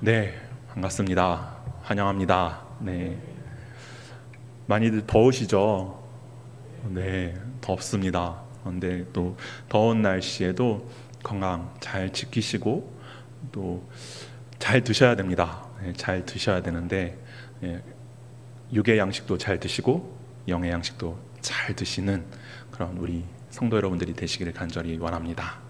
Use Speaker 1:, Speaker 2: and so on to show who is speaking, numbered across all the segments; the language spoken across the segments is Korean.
Speaker 1: 네, 반갑습니다. 환영합니다. 네, 많이들 더우시죠? 네, 덥습니다. 그런데 또 더운 날씨에도 건강 잘 지키시고 또 잘 드셔야 됩니다. 네, 잘 드셔야 되는데 육의 양식도 잘 드시고 영의 양식도 잘 드시는 그런 우리 성도 여러분들이 되시기를 간절히 원합니다.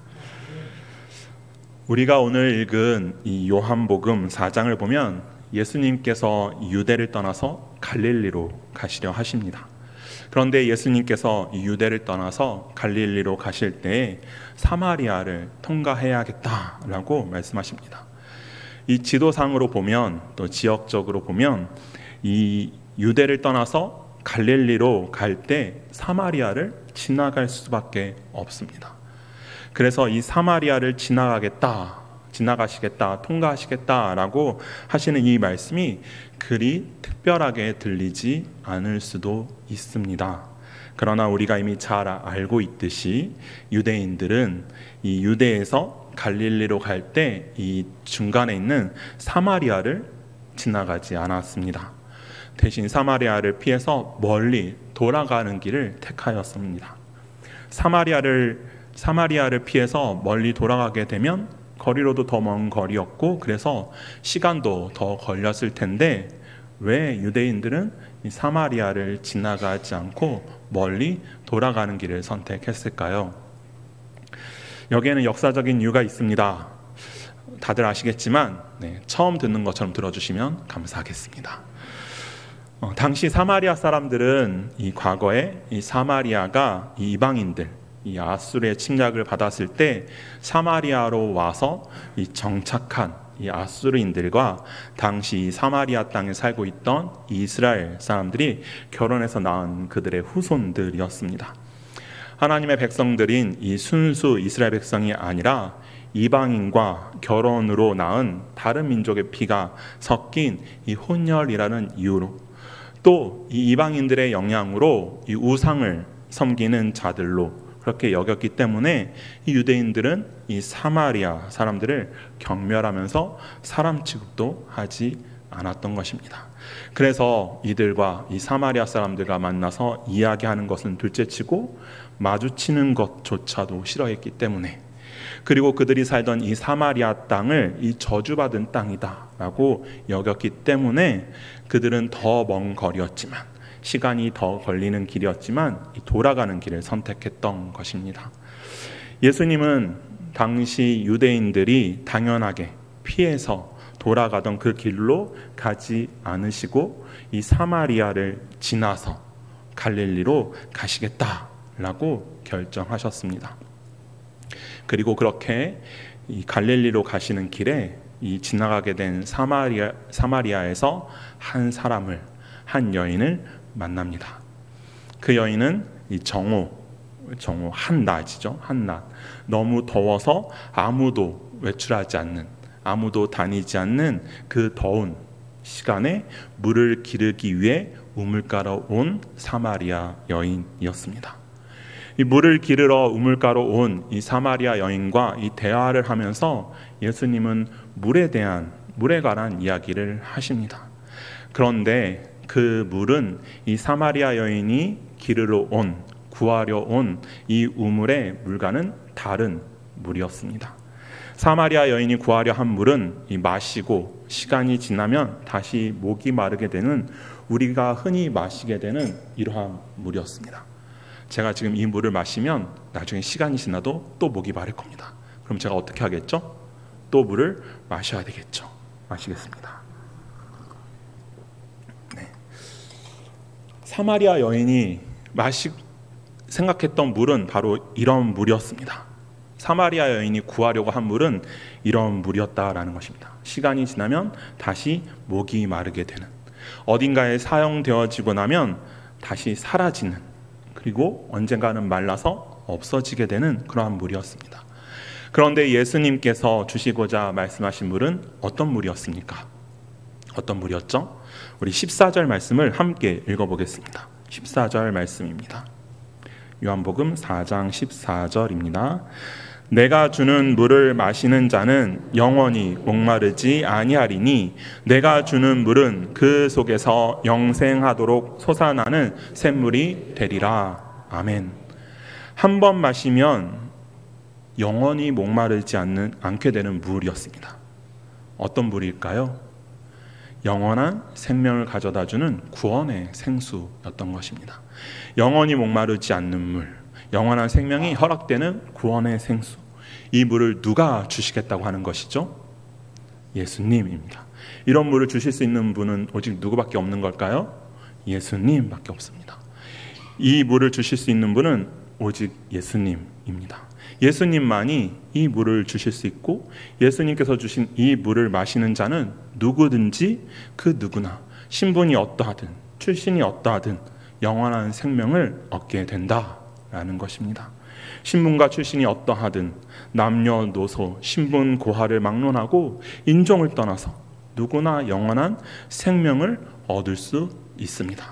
Speaker 1: 우리가 오늘 읽은 이 요한복음 4장을 보면 예수님께서 유대를 떠나서 갈릴리로 가시려 하십니다. 그런데 예수님께서 유대를 떠나서 갈릴리로 가실 때에 사마리아를 통과해야겠다라고 말씀하십니다. 이 지도상으로 보면 또 지역적으로 보면 이 유대를 떠나서 갈릴리로 갈 때 사마리아를 지나갈 수밖에 없습니다. 그래서 이 사마리아를 지나가시겠다, 통과하시겠다라고 하시는 이 말씀이 그리 특별하게 들리지 않을 수도 있습니다. 그러나 우리가 이미 잘 알고 있듯이 유대인들은 이 유대에서 갈릴리로 갈 때 이 중간에 있는 사마리아를 지나가지 않았습니다. 대신 사마리아를 피해서 멀리 돌아가는 길을 택하였습니다. 사마리아를 피해서 멀리 돌아가게 되면 거리로도 더 먼 거리였고 그래서 시간도 더 걸렸을 텐데 왜 유대인들은 이 사마리아를 지나가지 않고 멀리 돌아가는 길을 선택했을까요? 여기에는 역사적인 이유가 있습니다. 다들 아시겠지만 처음 듣는 것처럼 들어주시면 감사하겠습니다. 당시 사마리아 사람들은 이 과거에 이 사마리아가 이 이방인들 이 아수르의 침략을 받았을 때 사마리아로 와서 이 정착한 이 아수르인들과 당시 이 사마리아 땅에 살고 있던 이스라엘 사람들이 결혼해서 낳은 그들의 후손들이었습니다. 하나님의 백성들인 이 순수 이스라엘 백성이 아니라 이방인과 결혼으로 낳은 다른 민족의 피가 섞인 이 혼혈이라는 이유로 또 이 이방인들의 영향으로 이 우상을 섬기는 자들로 그렇게 여겼기 때문에 이 유대인들은 이 사마리아 사람들을 경멸하면서 사람 취급도 하지 않았던 것입니다. 그래서 이들과 이 사마리아 사람들과 만나서 이야기하는 것은 둘째치고 마주치는 것조차도 싫어했기 때문에 그리고 그들이 살던 이 사마리아 땅을 이 저주받은 땅이다라고 여겼기 때문에 그들은 더 먼 거리였지만 시간이 더 걸리는 길이었지만 돌아가는 길을 선택했던 것입니다. 예수님은 당시 유대인들이 당연하게 피해서 돌아가던 그 길로 가지 않으시고 이 사마리아를 지나서 갈릴리로 가시겠다라고 결정하셨습니다. 그리고 그렇게 이 갈릴리로 가시는 길에 이 지나가게 된 사마리아에서 한 여인을 만납니다. 그 여인은 이 정오 한낮이죠. 한낮 너무 더워서 아무도 외출하지 않는 아무도 다니지 않는 그 더운 시간에 물을 기르기 위해 우물가로 온 사마리아 여인이었습니다. 이 물을 기르러 우물가로 온 이 사마리아 여인과 이 대화를 하면서 예수님은 물에 관한 이야기를 하십니다. 그런데 그 물은 이 사마리아 여인이 구하려 온 이 우물의 물과는 다른 물이었습니다. 사마리아 여인이 구하려 한 물은 이 마시고 시간이 지나면 다시 목이 마르게 되는 우리가 흔히 마시게 되는 이러한 물이었습니다. 제가 지금 이 물을 마시면 나중에 시간이 지나도 또 목이 마를 겁니다. 그럼 제가 어떻게 하겠죠? 또 물을 마셔야 되겠죠. 마시겠습니다. 사마리아 여인이 생각했던 물은 바로 이런 물이었습니다. 사마리아 여인이 구하려고 한 물은 이런 물이었다라는 것입니다. 시간이 지나면 다시 목이 마르게 되는, 어딘가에 사용되어지고 나면 다시 사라지는, 그리고 언젠가는 말라서 없어지게 되는 그러한 물이었습니다. 그런데 예수님께서 주시고자 말씀하신 물은 어떤 물이었습니까? 어떤 물이었죠? 우리 14절 말씀을 함께 읽어보겠습니다. 14절 말씀입니다. 요한복음 4장 14절입니다. 내가 주는 물을 마시는 자는 영원히 목마르지 아니하리니 내가 주는 물은 그 속에서 영생하도록 솟아나는 샘물이 되리라. 아멘. 한 번 마시면 영원히 목마르지 않게 되는 물이었습니다. 어떤 물일까요? 영원한 생명을 가져다주는 구원의 생수였던 것입니다. 영원히 목마르지 않는 물, 영원한 생명이 허락되는 구원의 생수. 이 물을 누가 주시겠다고 하는 것이죠? 예수님입니다. 이런 물을 주실 수 있는 분은 오직 누구밖에 없는 걸까요? 예수님밖에 없습니다. 이 물을 주실 수 있는 분은 오직 예수님입니다. 예수님만이 이 물을 주실 수 있고, 예수님께서 주신 이 물을 마시는 자는 누구든지 그 누구나 신분이 어떠하든 출신이 어떠하든 영원한 생명을 얻게 된다라는 것입니다. 신분과 출신이 어떠하든 남녀노소 신분 고하를 막론하고 인종을 떠나서 누구나 영원한 생명을 얻을 수 있습니다.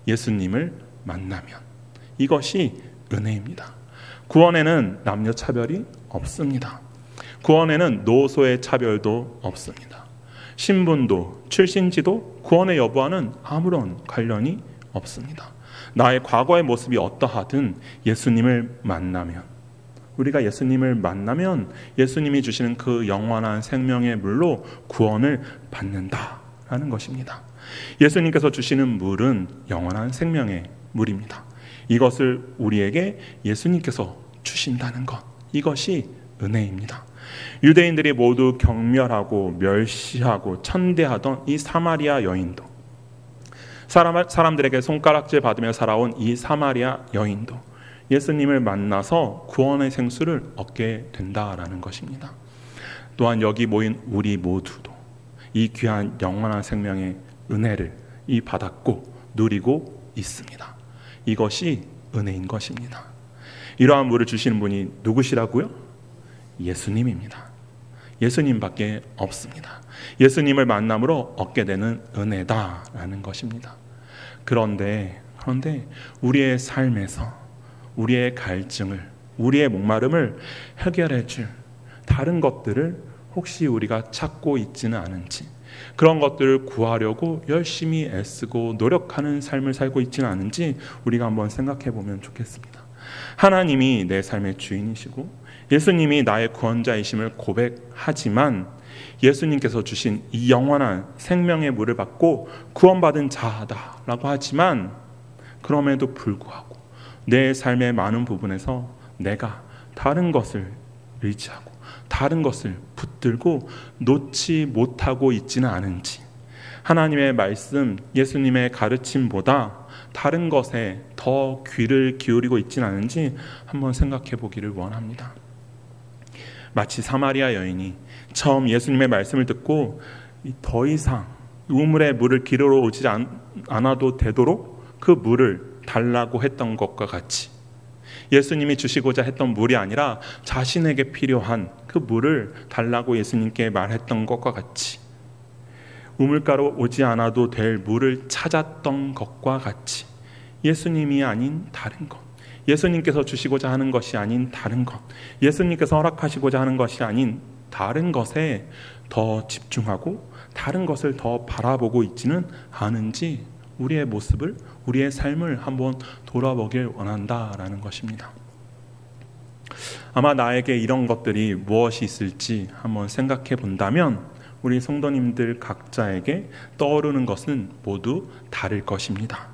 Speaker 1: 예수님을 만나면. 이것이 은혜입니다. 구원에는 남녀 차별이 없습니다. 구원에는 노소의 차별도 없습니다. 신분도 출신지도 구원의 여부와는 아무런 관련이 없습니다. 나의 과거의 모습이 어떠하든 예수님을 만나면, 우리가 예수님을 만나면 예수님이 주시는 그 영원한 생명의 물로 구원을 받는다라는 것입니다. 예수님께서 주시는 물은 영원한 생명의 물입니다. 이것을 우리에게 예수님께서 주신다는 것, 이것이 은혜입니다. 유대인들이 모두 경멸하고 멸시하고 천대하던 이 사마리아 여인도, 사람들에게 손가락질 받으며 살아온 이 사마리아 여인도 예수님을 만나서 구원의 생수를 얻게 된다라는 것입니다. 또한 여기 모인 우리 모두도 이 귀한 영원한 생명의 은혜를 받았고 누리고 있습니다. 이것이 은혜인 것입니다. 이러한 물을 주시는 분이 누구시라고요? 예수님입니다. 예수님밖에 없습니다. 예수님을 만남으로 얻게 되는 은혜다라는 것입니다. 그런데 우리의 삶에서 우리의 갈증을, 우리의 목마름을 해결해 줄 다른 것들을 혹시 우리가 찾고 있지는 않은지, 그런 것들을 구하려고 열심히 애쓰고 노력하는 삶을 살고 있지는 않은지 우리가 한번 생각해 보면 좋겠습니다. 하나님이 내 삶의 주인이시고 예수님이 나의 구원자이심을 고백하지만, 예수님께서 주신 이 영원한 생명의 물을 받고 구원받은 자다라고 하지만, 그럼에도 불구하고 내 삶의 많은 부분에서 내가 다른 것을 의지하고 다른 것을 붙들고 놓지 못하고 있지는 않은지, 하나님의 말씀, 예수님의 가르침보다 다른 것에 더 귀를 기울이고 있지는 않은지 한번 생각해 보기를 원합니다. 마치 사마리아 여인이 처음 예수님의 말씀을 듣고 더 이상 우물에 물을 기르러 오지 않아도 되도록 그 물을 달라고 했던 것과 같이, 예수님이 주시고자 했던 물이 아니라 자신에게 필요한 그 물을 달라고 예수님께 말했던 것과 같이, 우물가로 오지 않아도 될 물을 찾았던 것과 같이, 예수님이 아닌 다른 것, 예수님께서 주시고자 하는 것이 아닌 다른 것, 예수님께서 허락하시고자 하는 것이 아닌 다른 것에 더 집중하고 다른 것을 더 바라보고 있지는 않은지 우리의 모습을, 우리의 삶을 한번 돌아보길 원한다라는 것입니다. 아마 나에게 이런 것들이 무엇이 있을지 한번 생각해 본다면 우리 성도님들 각자에게 떠오르는 것은 모두 다를 것입니다.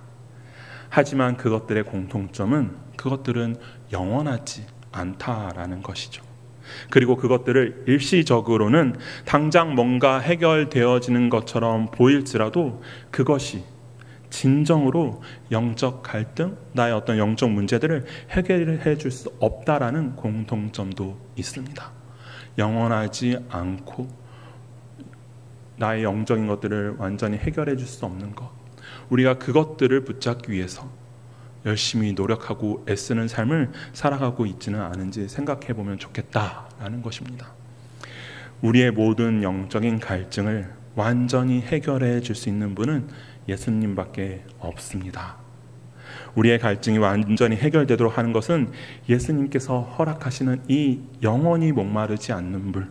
Speaker 1: 하지만 그것들의 공통점은 그것들은 영원하지 않다라는 것이죠. 그리고 그것들을 일시적으로는 당장 뭔가 해결되어지는 것처럼 보일지라도 그것이 진정으로 영적 갈등, 나의 어떤 영적 문제들을 해결해 줄 수 없다라는 공통점도 있습니다. 영원하지 않고 나의 영적인 것들을 완전히 해결해 줄 수 없는 것, 우리가 그것들을 붙잡기 위해서 열심히 노력하고 애쓰는 삶을 살아가고 있지는 않은지 생각해 보면 좋겠다라는 것입니다. 우리의 모든 영적인 갈증을 완전히 해결해 줄 수 있는 분은 예수님밖에 없습니다. 우리의 갈증이 완전히 해결되도록 하는 것은 예수님께서 허락하시는 이 영원히 목마르지 않는 물,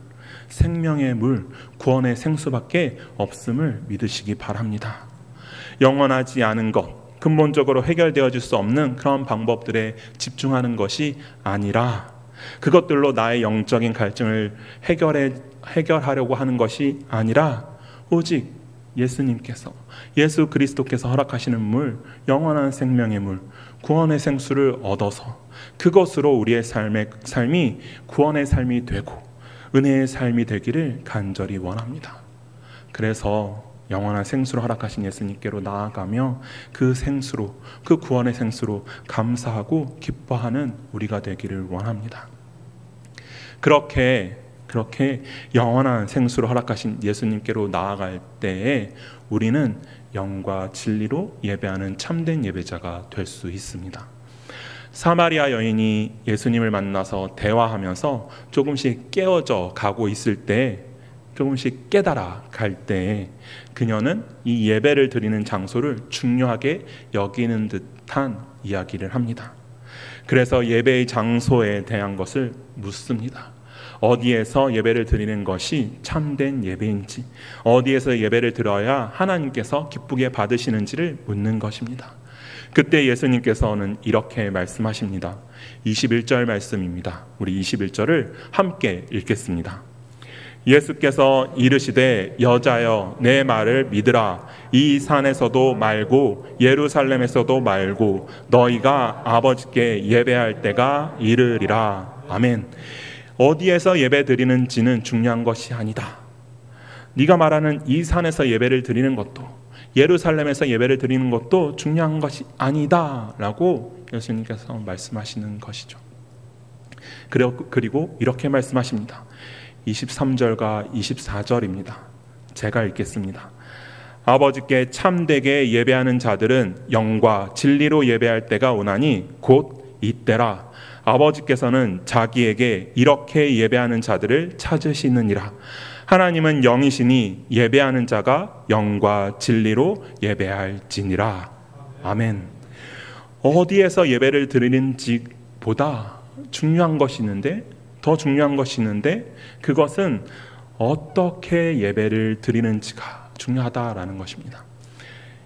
Speaker 1: 생명의 물, 구원의 생수밖에 없음을 믿으시기 바랍니다. 영원하지 않은 것, 근본적으로 해결되어질 수 없는 그런 방법들에 집중하는 것이 아니라 그것들로 나의 영적인 갈증을 해결하려고 하는 것이 아니라 오직 예수님께서, 예수 그리스도께서 허락하시는 물, 영원한 생명의 물, 구원의 생수를 얻어서 그것으로 우리의 삶이 구원의 삶이 되고 은혜의 삶이 되기를 간절히 원합니다. 그래서 영원한 생수로 허락하신 예수님께로 나아가며 그 생수로, 그 구원의 생수로 감사하고 기뻐하는 우리가 되기를 원합니다. 그렇게 영원한 생수로 허락하신 예수님께로 나아갈 때에 우리는 영과 진리로 예배하는 참된 예배자가 될 수 있습니다. 사마리아 여인이 예수님을 만나서 대화하면서 조금씩 깨어져 가고 있을 때, 조금씩 깨달아 갈 때에 그녀는 이 예배를 드리는 장소를 중요하게 여기는 듯한 이야기를 합니다. 그래서 예배의 장소에 대한 것을 묻습니다. 어디에서 예배를 드리는 것이 참된 예배인지, 어디에서 예배를 드려야 하나님께서 기쁘게 받으시는지를 묻는 것입니다. 그때 예수님께서는 이렇게 말씀하십니다. 21절 말씀입니다. 우리 21절을 함께 읽겠습니다. 예수께서 이르시되 여자여 내 말을 믿으라. 이 산에서도 말고 예루살렘에서도 말고 너희가 아버지께 예배할 때가 이르리라. 아멘. 어디에서 예배 드리는지는 중요한 것이 아니다. 네가 말하는 이 산에서 예배를 드리는 것도, 예루살렘에서 예배를 드리는 것도 중요한 것이 아니다 라고 예수님께서 말씀하시는 것이죠. 그리고 이렇게 말씀하십니다. 23절과 24절입니다. 제가 읽겠습니다. 아버지께 참되게 예배하는 자들은 영과 진리로 예배할 때가 오나니 곧 이때라. 아버지께서는 자기에게 이렇게 예배하는 자들을 찾으시느니라. 하나님은 영이시니 예배하는 자가 영과 진리로 예배할지니라. 아멘. 어디에서 예배를 드리는지보다 중요한 것이 있는데, 더 중요한 것이 있는데 그것은 어떻게 예배를 드리는지가 중요하다라는 것입니다.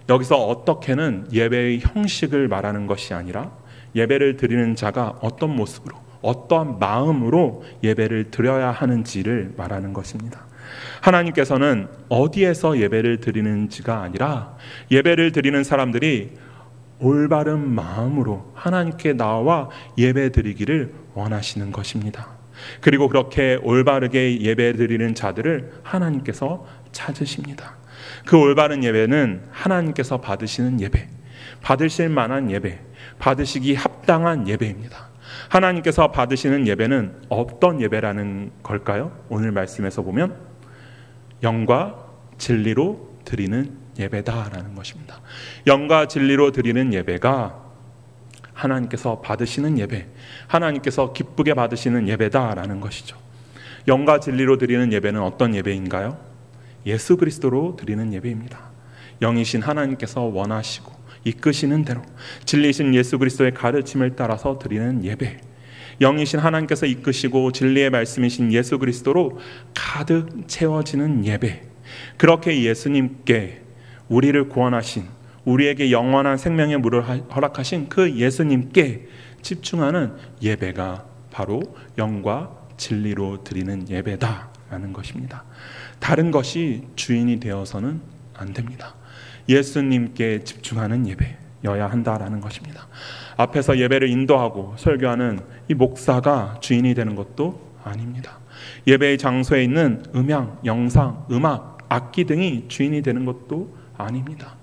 Speaker 1: 여기서 어떻게는 예배의 형식을 말하는 것이 아니라 예배를 드리는 자가 어떤 모습으로, 어떠한 마음으로 예배를 드려야 하는지를 말하는 것입니다. 하나님께서는 어디에서 예배를 드리는지가 아니라 예배를 드리는 사람들이 올바른 마음으로 하나님께 나와 예배 드리기를 원하시는 것입니다. 그리고 그렇게 올바르게 예배 드리는 자들을 하나님께서 찾으십니다. 그 올바른 예배는 하나님께서 받으시는 예배, 받으실 만한 예배, 받으시기 합당한 예배입니다. 하나님께서 받으시는 예배는 어떤 예배라는 걸까요? 오늘 말씀에서 보면 영과 진리로 드리는 예배다라는 것입니다. 영과 진리로 드리는 예배가 하나님께서 받으시는 예배, 하나님께서 기쁘게 받으시는 예배다라는 것이죠. 영과 진리로 드리는 예배는 어떤 예배인가요? 예수 그리스도로 드리는 예배입니다. 영이신 하나님께서 원하시고 이끄시는 대로 진리이신 예수 그리스도의 가르침을 따라서 드리는 예배, 영이신 하나님께서 이끄시고 진리의 말씀이신 예수 그리스도로 가득 채워지는 예배, 그렇게 예수님께 우리를 구원하신, 우리에게 영원한 생명의 물을 허락하신 그 예수님께 집중하는 예배가 바로 영과 진리로 드리는 예배다라는 것입니다. 다른 것이 주인이 되어서는 안 됩니다. 예수님께 집중하는 예배여야 한다라는 것입니다. 앞에서 예배를 인도하고 설교하는 이 목사가 주인이 되는 것도 아닙니다. 예배의 장소에 있는 음향, 영상, 음악, 악기 등이 주인이 되는 것도 아닙니다.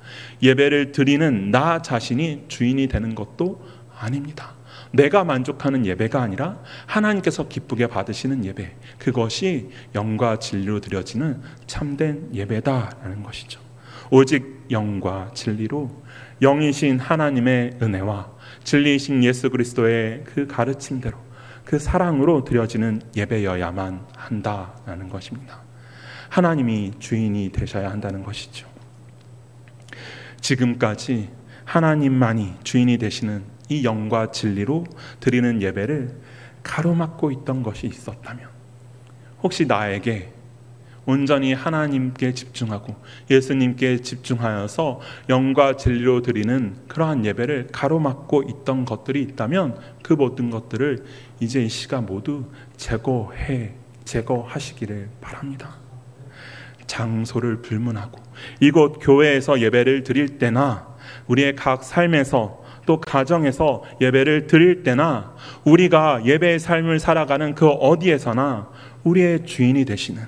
Speaker 1: 예배를 드리는 나 자신이 주인이 되는 것도 아닙니다. 내가 만족하는 예배가 아니라 하나님께서 기쁘게 받으시는 예배, 그것이 영과 진리로 드려지는 참된 예배다라는 것이죠. 오직 영과 진리로 영이신 하나님의 은혜와 진리이신 예수 그리스도의 그 가르침대로, 그 사랑으로 드려지는 예배여야만 한다라는 것입니다. 하나님이 주인이 되셔야 한다는 것이죠. 지금까지 하나님만이 주인이 되시는 이 영과 진리로 드리는 예배를 가로막고 있던 것이 있었다면, 혹시 나에게 온전히 하나님께 집중하고 예수님께 집중하여서 영과 진리로 드리는 그러한 예배를 가로막고 있던 것들이 있다면, 그 모든 것들을 이제 이 시간 모두 제거하시기를 바랍니다. 장소를 불문하고 이곳 교회에서 예배를 드릴 때나, 우리의 각 삶에서 또 가정에서 예배를 드릴 때나, 우리가 예배의 삶을 살아가는 그 어디에서나 우리의 주인이 되시는,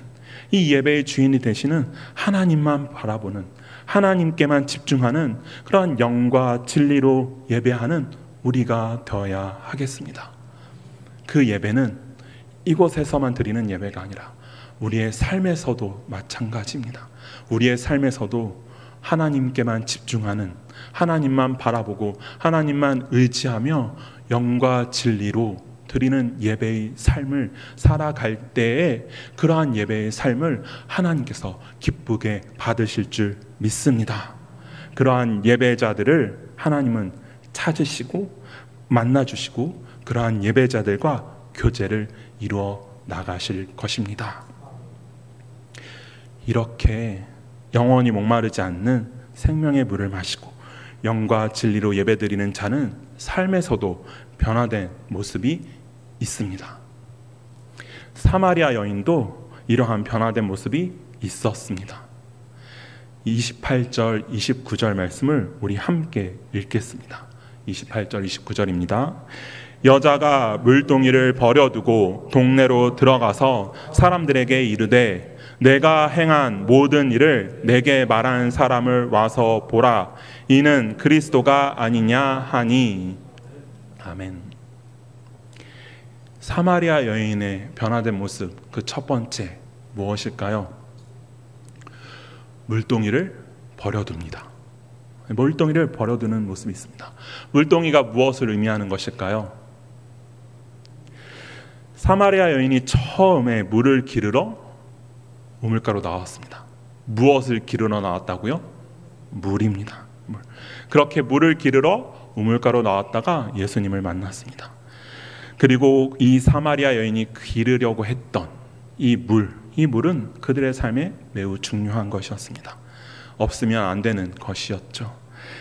Speaker 1: 이 예배의 주인이 되시는 하나님만 바라보는, 하나님께만 집중하는 그러한 영과 진리로 예배하는 우리가 되어야 하겠습니다. 그 예배는 이곳에서만 드리는 예배가 아니라 우리의 삶에서도 마찬가지입니다. 우리의 삶에서도 하나님께만 집중하는, 하나님만 바라보고 하나님만 의지하며 영과 진리로 드리는 예배의 삶을 살아갈 때에, 그러한 예배의 삶을 하나님께서 기쁘게 받으실 줄 믿습니다. 그러한 예배자들을 하나님은 찾으시고 만나주시고, 그러한 예배자들과 교제를 이루어 나가실 것입니다. 이렇게 영원히 목마르지 않는 생명의 물을 마시고 영과 진리로 예배드리는 자는 삶에서도 변화된 모습이 있습니다. 사마리아 여인도 이러한 변화된 모습이 있었습니다. 28절, 29절 말씀을 우리 함께 읽겠습니다. 28절, 29절입니다. 여자가 물동이를 버려두고 동네로 들어가서 사람들에게 이르되, 내가 행한 모든 일을 내게 말하는 사람을 와서 보라. 이는 그리스도가 아니냐 하니. 아멘. 사마리아 여인의 변화된 모습, 그 첫 번째 무엇일까요? 물동이를 버려둡니다. 물동이를 버려두는 모습이 있습니다. 물동이가 무엇을 의미하는 것일까요? 사마리아 여인이 처음에 물을 기르러 우물가로 나왔습니다. 무엇을 기르러 나왔다고요? 물입니다. 물. 그렇게 물을 기르러 우물가로 나왔다가 예수님을 만났습니다. 그리고 이 사마리아 여인이 기르려고 했던 이 물은 그들의 삶에 매우 중요한 것이었습니다. 없으면 안 되는 것이었죠.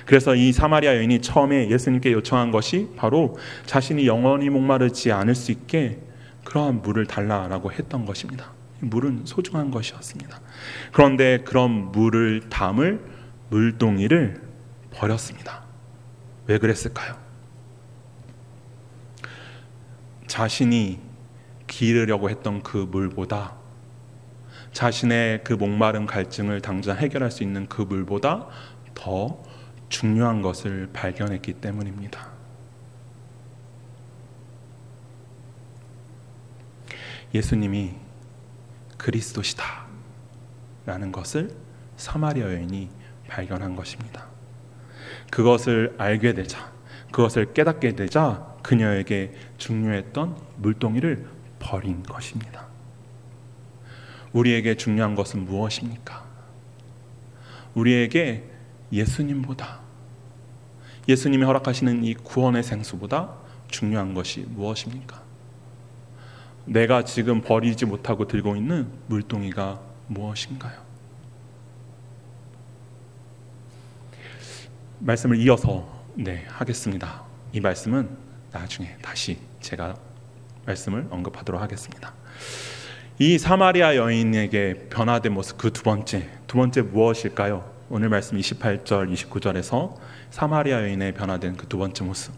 Speaker 1: 그래서 이 사마리아 여인이 처음에 예수님께 요청한 것이 바로 자신이 영원히 목마르지 않을 수 있게 그러한 물을 달라라고 했던 것입니다. 물은 소중한 것이었습니다. 그런데 그런 물을 담을 물동이를 버렸습니다. 왜 그랬을까요? 자신이 기르려고 했던 그 물보다, 자신의 그 목마른 갈증을 당장 해결할 수 있는 그 물보다 더 중요한 것을 발견했기 때문입니다. 예수님이 그리스도시다 라는 것을 사마리아 여인이 발견한 것입니다. 그것을 알게 되자, 그것을 깨닫게 되자 그녀에게 중요했던 물동이를 버린 것입니다. 우리에게 중요한 것은 무엇입니까? 우리에게 예수님보다, 예수님이 허락하시는 이 구원의 생수보다 중요한 것이 무엇입니까? 내가 지금 버리지 못하고 들고 있는 물동이가 무엇인가요? 말씀을 이어서 하겠습니다. 이 말씀은 나중에 다시 제가 말씀을 언급하도록 하겠습니다. 이 사마리아 여인에게 변화된 모습, 그 두 번째 무엇일까요? 오늘 말씀 28절, 29절에서 사마리아 여인의 변화된 그 두 번째 모습.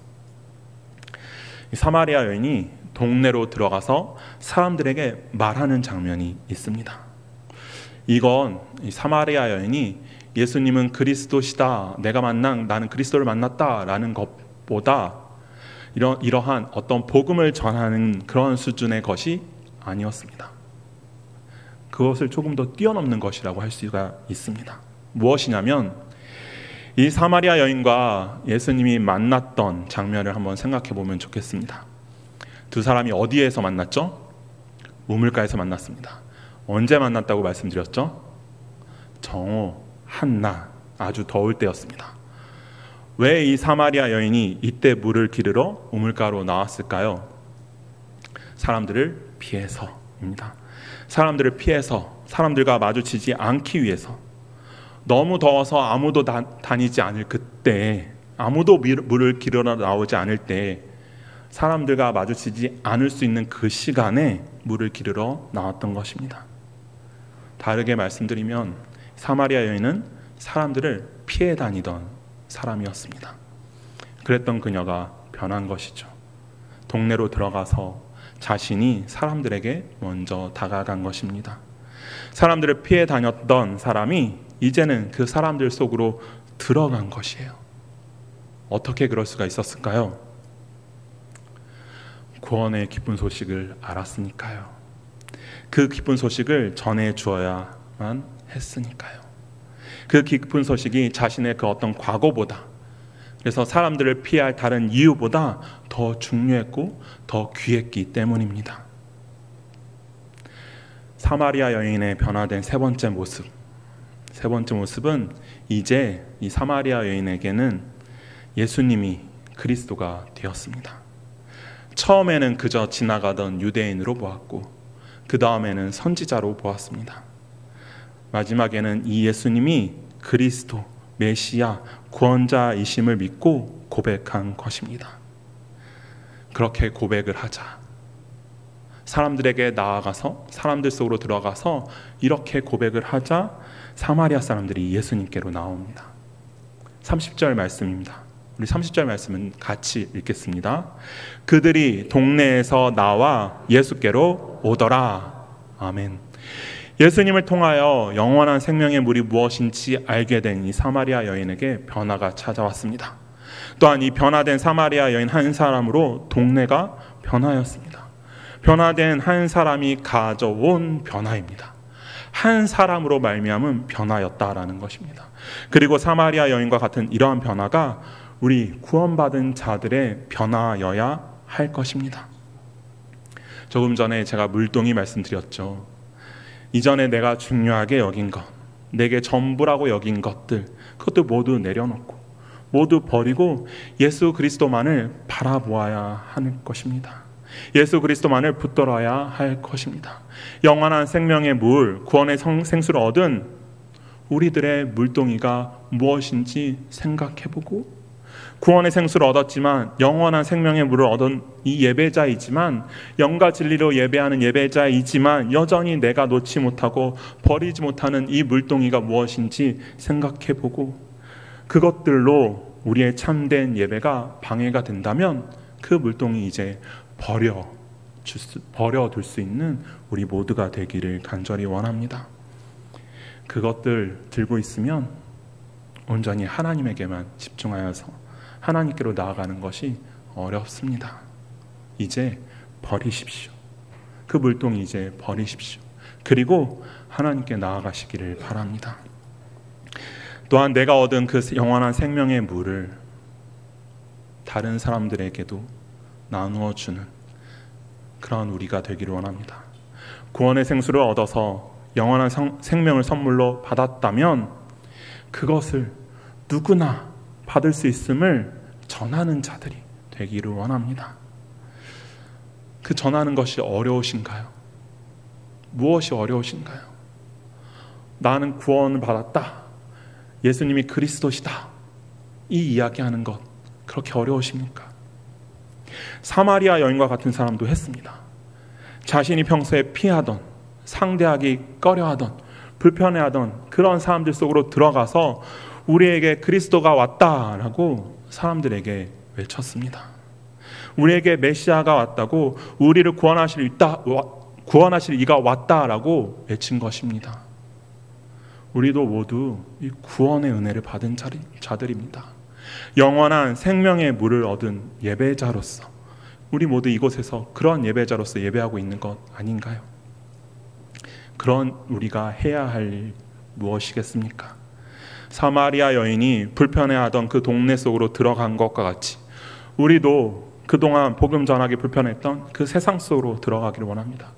Speaker 1: 이 사마리아 여인이 동네로 들어가서 사람들에게 말하는 장면이 있습니다. 이건 이 사마리아 여인이 예수님은 그리스도시다, 나는 그리스도를 만났다라는 것보다 이러한 어떤 복음을 전하는 그런 수준의 것이 아니었습니다. 그것을 조금 더 뛰어넘는 것이라고 할 수가 있습니다. 무엇이냐면, 이 사마리아 여인과 예수님이 만났던 장면을 한번 생각해 보면 좋겠습니다. 두 사람이 어디에서 만났죠? 우물가에서 만났습니다. 언제 만났다고 말씀드렸죠? 정오, 한낮, 아주 더울 때였습니다. 왜 이 사마리아 여인이 이때 물을 기르러 우물가로 나왔을까요? 사람들을 피해서입니다. 사람들을 피해서, 사람들과 마주치지 않기 위해서. 너무 더워서 아무도 다니지 않을 그때, 아무도 물을 기르러 나오지 않을 때, 사람들과 마주치지 않을 수 있는 그 시간에 물을 기르러 나왔던 것입니다. 다르게 말씀드리면 사마리아 여인은 사람들을 피해 다니던 사람이었습니다. 그랬던 그녀가 변한 것이죠. 동네로 들어가서 자신이 사람들에게 먼저 다가간 것입니다. 사람들을 피해 다녔던 사람이 이제는 그 사람들 속으로 들어간 것이에요. 어떻게 그럴 수가 있었을까요? 구원의 기쁜 소식을 알았으니까요. 그 기쁜 소식을 전해 주어야만 했으니까요. 그 기쁜 소식이 자신의 그 어떤 과거보다, 그래서 사람들을 피할 다른 이유보다 더 중요했고 더 귀했기 때문입니다. 사마리아 여인의 변화된 세 번째 모습은 이제 이 사마리아 여인에게는 예수님이 그리스도가 되었습니다. 처음에는 그저 지나가던 유대인으로 보았고 그 다음에는 선지자로 보았습니다. 마지막에는 이 예수님이 그리스도, 메시아, 구원자이심을 믿고 고백한 것입니다. 그렇게 고백을 하자, 사람들에게 나아가서, 사람들 속으로 들어가서 이렇게 고백을 하자 사마리아 사람들이 예수님께로 나옵니다. 30절 말씀입니다. 우리 30절 말씀은 같이 읽겠습니다. 그들이 동네에서 나와 예수께로 오더라. 아멘. 예수님을 통하여 영원한 생명의 물이 무엇인지 알게 된 이 사마리아 여인에게 변화가 찾아왔습니다. 또한 이 변화된 사마리아 여인 한 사람으로 동네가 변화였습니다. 변화된 한 사람이 가져온 변화입니다. 한 사람으로 말미암은 변화였다라는 것입니다. 그리고 사마리아 여인과 같은 이러한 변화가 우리 구원받은 자들의 변화여야 할 것입니다. 조금 전에 제가 물동이 말씀드렸죠. 이전에 내가 중요하게 여긴 것, 내게 전부라고 여긴 것들, 그것도 모두 내려놓고 모두 버리고 예수 그리스도만을 바라보아야 하는 것입니다. 예수 그리스도만을 붙들어야 할 것입니다. 영원한 생명의 물, 구원의 생수를 얻은 우리들의 물동이가 무엇인지 생각해보고, 구원의 생수를 얻었지만 영원한 생명의 물을 얻은 이 예배자이지만, 영과 진리로 예배하는 예배자이지만 여전히 내가 놓지 못하고 버리지 못하는 이 물동이가 무엇인지 생각해보고, 그것들로 우리의 참된 예배가 방해가 된다면 그 물동이 이제 버려둘 수 있는 우리 모두가 되기를 간절히 원합니다. 그것들 들고 있으면 온전히 하나님에게만 집중하여서 하나님께로 나아가는 것이 어렵습니다. 이제 버리십시오. 그 물동이 이제 버리십시오. 그리고 하나님께 나아가시기를 바랍니다. 또한 내가 얻은 그 영원한 생명의 물을 다른 사람들에게도 나누어 주는 그런 우리가 되기를 원합니다. 구원의 생수를 얻어서 영원한 생명을 선물로 받았다면 그것을 누구나 받을 수 있음을 전하는 자들이 되기를 원합니다. 그 전하는 것이 어려우신가요? 무엇이 어려우신가요? 나는 구원을 받았다, 예수님이 그리스도시다, 이 이야기하는 것 그렇게 어려우십니까? 사마리아 여인과 같은 사람도 했습니다. 자신이 평소에 피하던, 상대하기 꺼려하던, 불편해하던 그런 사람들 속으로 들어가서 우리에게 그리스도가 왔다라고 사람들에게 외쳤습니다. 우리에게 메시아가 왔다고, 우리를 구원하실 이가 왔다라고 외친 것입니다. 우리도 모두 이 구원의 은혜를 받은 자들입니다. 영원한 생명의 물을 얻은 예배자로서 우리 모두 이곳에서 그런 예배자로서 예배하고 있는 것 아닌가요? 그런 우리가 해야 할 일 무엇이겠습니까? 사마리아 여인이 불편해하던 그 동네 속으로 들어간 것과 같이 우리도 그동안 복음 전하기 불편했던 그 세상 속으로 들어가기를 원합니다.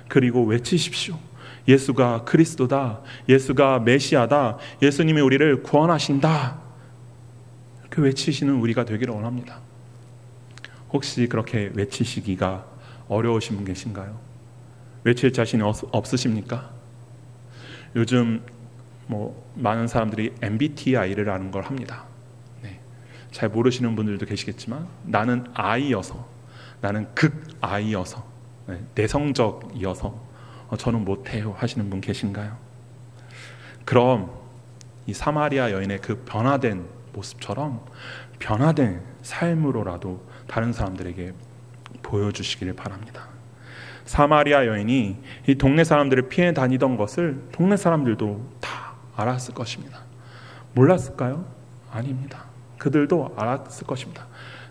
Speaker 1: 그리고 외치십시오. 예수가 그리스도다, 예수가 메시아다, 예수님이 우리를 구원하신다. 그 외치시는 우리가 되기를 원합니다. 혹시 그렇게 외치시기가 어려우신 분 계신가요? 외칠 자신이 없으십니까? 요즘 많은 사람들이 MBTI를 아는 걸 합니다. 네. 잘 모르시는 분들도 계시겠지만 나는 I여서, 나는 극 I여서, 내성적이어서 저는 못해요 하시는 분 계신가요? 그럼 이 사마리아 여인의 그 변화된 모습처럼 변화된 삶으로라도 다른 사람들에게 보여주시기를 바랍니다. 사마리아 여인이 이 동네 사람들을 피해 다니던 것을 동네 사람들도 다 알았을 것입니다. 몰랐을까요? 아닙니다. 그들도 알았을 것입니다.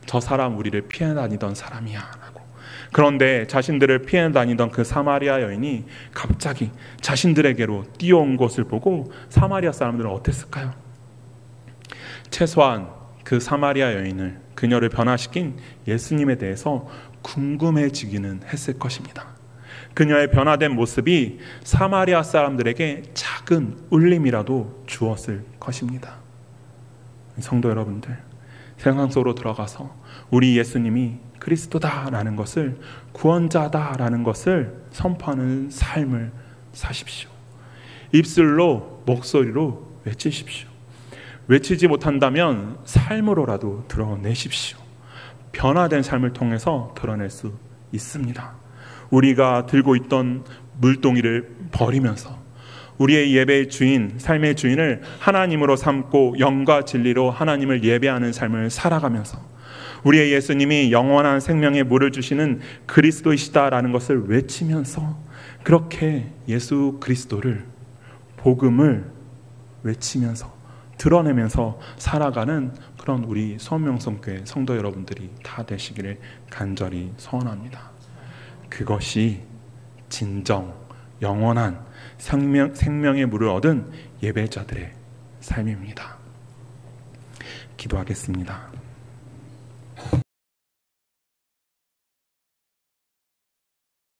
Speaker 1: 저 사람 우리를 피해 다니던 사람이야 라고. 그런데 자신들을 피해 다니던 그 사마리아 여인이 갑자기 자신들에게로 뛰어온 것을 보고 사마리아 사람들은 어땠을까요? 최소한 그 사마리아 여인을, 그녀를 변화시킨 예수님에 대해서 궁금해지기는 했을 것입니다. 그녀의 변화된 모습이 사마리아 사람들에게 작은 울림이라도 주었을 것입니다. 성도 여러분들, 세상 속으로 들어가서 우리 예수님이 그리스도다라는 것을, 구원자다라는 것을 선포하는 삶을 사십시오. 입술로, 목소리로 외치십시오. 외치지 못한다면 삶으로라도 드러내십시오. 변화된 삶을 통해서 드러낼 수 있습니다. 우리가 들고 있던 물동이를 버리면서 우리의 예배의 주인, 삶의 주인을 하나님으로 삼고 영과 진리로 하나님을 예배하는 삶을 살아가면서 우리의 예수님이 영원한 생명의 물을 주시는 그리스도이시다라는 것을 외치면서 그렇게 예수 그리스도를, 복음을 외치면서 드러내면서 살아가는 그런 우리 수원명성교회 성도 여러분들이 다 되시기를 간절히 소원합니다. 그것이 진정 영원한 생명의 물을 얻은 예배자들의 삶입니다. 기도하겠습니다.